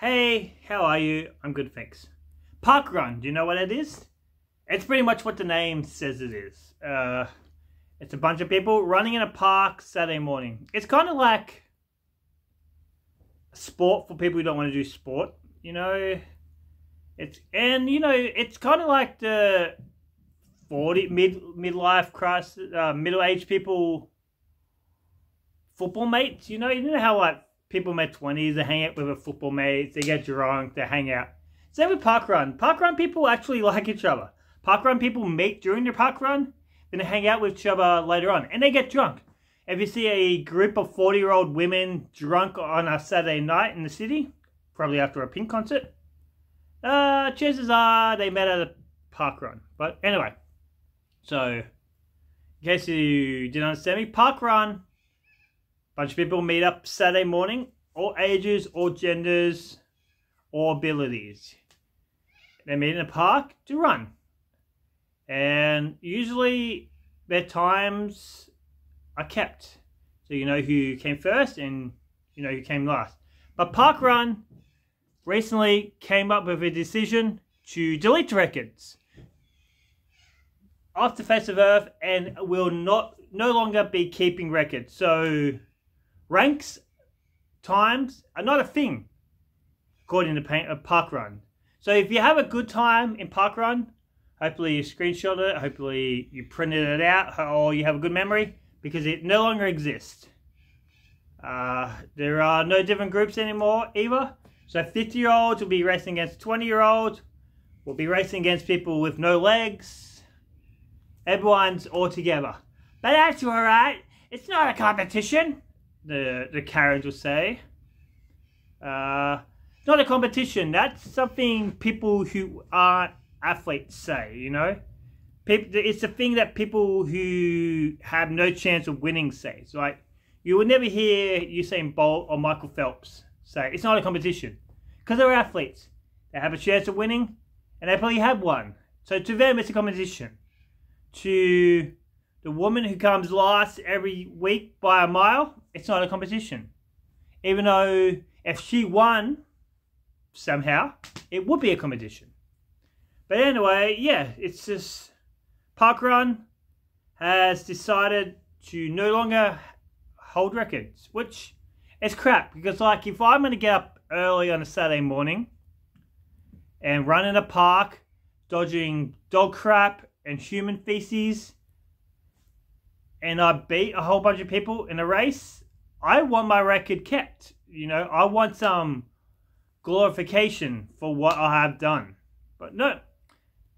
Hey, how are you? I'm good, thanks. Park run, do you know what it is? It's pretty much what the name says it is. It's a bunch of people running in a park Saturday morning. It's kind of like sport for people who don't want to do sport, you know. It's kind of like the 40 midlife crisis, middle-aged people football mates. You know how like people in their 20s, they hang out with a football mates, they get drunk, they hang out. Same with park run. Park run people actually like each other. Park run people meet during the park run, then they hang out with each other later on, and they get drunk. If you see a group of 40-year-old women drunk on a Saturday night in the city, probably after a Pink concert, chances are they met at a park run. But anyway, so in case you didn't understand me, park run, bunch of people meet up Saturday morning, all ages, all genders, all abilities. They meet in a park to run. And usually their times are kept. So you know who came first and you know who came last. But Park Run recently came up with a decision to delete records off the face of Earth and will no longer be keeping records. So ranks, times are not a thing according to Park Run. So if you have a good time in Park Run, hopefully you screenshot it, hopefully you printed it out, or you have a good memory, because it no longer exists. There are no different groups anymore either. So 50-year-olds will be racing against 20-year-olds, will be racing against people with no legs. Everyone's all together. But that's alright, it's not a competition, the Karens will say. Not a competition, that's something people who aren't athletes say, you know. It's a thing that people who have no chance of winning say. It's like, you will never hear Usain Bolt or Michael Phelps say, it's not a competition. Because they're athletes. They have a chance of winning, and they probably have one. So to them, it's a competition. To the woman who comes last every week by a mile, it's not a competition. Even though if she won, somehow, it would be a competition. But anyway, yeah, it's just Park Run has decided to no longer hold records, which is crap. Because like, if I'm going to get up early on a Saturday morning and run in a park, dodging dog crap and human feces, and I beat a whole bunch of people in a race, I want my record kept. You know, I want some glorification for what I have done. But no,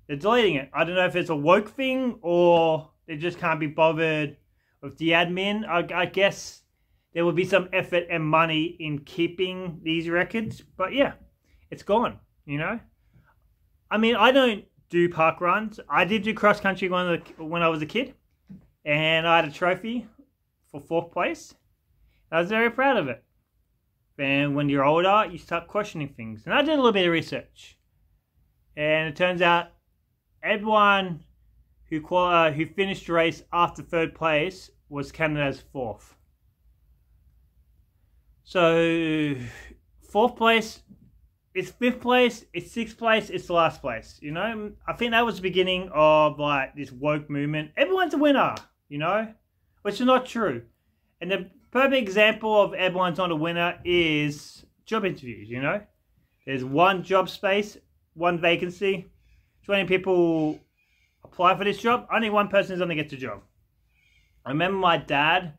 they're deleting it. I don't know if it's a woke thing or they just can't be bothered with the admin. I guess there will be some effort and money in keeping these records. But yeah, it's gone, you know. I mean, I don't do park runs. I did do cross country when I was a kid. And I had a trophy for 4th place. I was very proud of it. And when you're older, you start questioning things. And I did a little bit of research. And it turns out everyone who finished the race after 3rd place was counted as 4th. So 4th place, it's 5th place, it's 6th place, it's the last place. You know, I think that was the beginning of like this woke movement. Everyone's a winner, you know, which is not true. And the perfect example of everyone's not a winner is job interviews, you know. There's one job space, one vacancy. 20 people apply for this job. Only one person is going to get the job. I remember my dad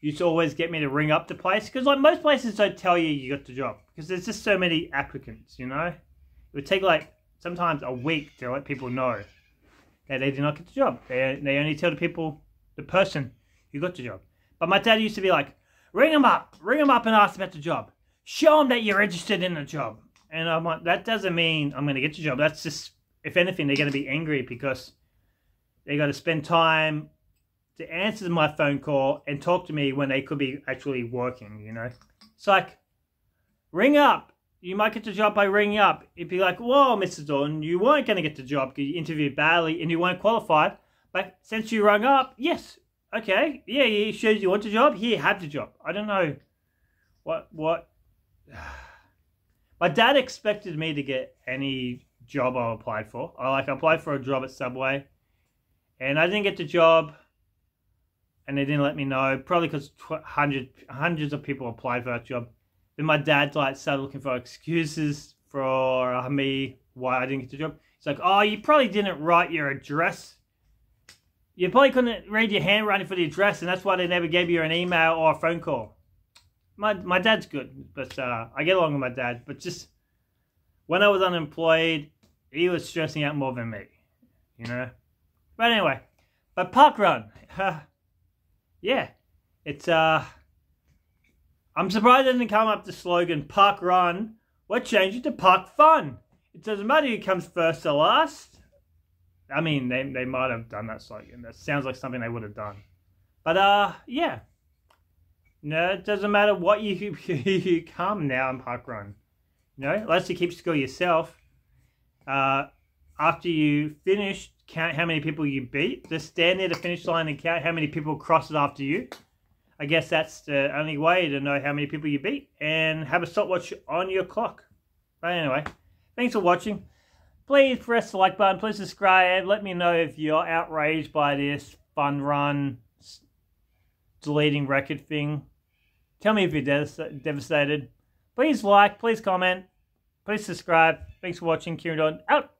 used to always get me to ring up the place. Because like most places don't tell you you got the job. Because there's just so many applicants, you know. It would take like sometimes a week to let people know that they did not get the job. They only tell the person who got the job. But my dad used to be like, ring them up and ask about the job. Show them that you're interested in the job. And I'm like, that doesn't mean I'm going to get the job. That's just, if anything, they're going to be angry because they got to spend time to answer my phone call and talk to me when they could be actually working, you know. It's like, ring up. You might get the job by ringing up. It'd be like, whoa, Mr. Dawn, you weren't going to get the job because you interviewed badly and you weren't qualified. But since you rung up, yes, okay, yeah, it shows you want the job. Here, have the job. I don't know what My dad expected me to get any job I applied for. I applied for a job at Subway, and I didn't get the job, and they didn't let me know. Probably because hundreds of people applied for that job. Then my dad started looking for excuses for me why I didn't get the job. It's like, oh, you probably didn't write your address. You probably couldn't read your handwriting for the address, and that's why they never gave you an email or a phone call. My dad's good, but I get along with my dad. But just when I was unemployed, he was stressing out more than me, you know. But anyway, but parkrun, yeah, it's I'm surprised it didn't come up the slogan parkrun. We're changing to park fun. It doesn't matter who comes first or last. I mean, they might have done that slogan. That sounds like something they would have done. But yeah. No, it doesn't matter what you come now in parkrun. You know, unless you keep score yourself. After you finish, count how many people you beat. Just stand near the finish line and count how many people cross it after you. I guess that's the only way to know how many people you beat. And have a stopwatch on your clock. But anyway, thanks for watching. Please press the like button. Please subscribe. Let me know if you're outraged by this fun run deleting record thing. Tell me if you're devastated. Please like, please comment, please subscribe. Thanks for watching. Kieran Don out.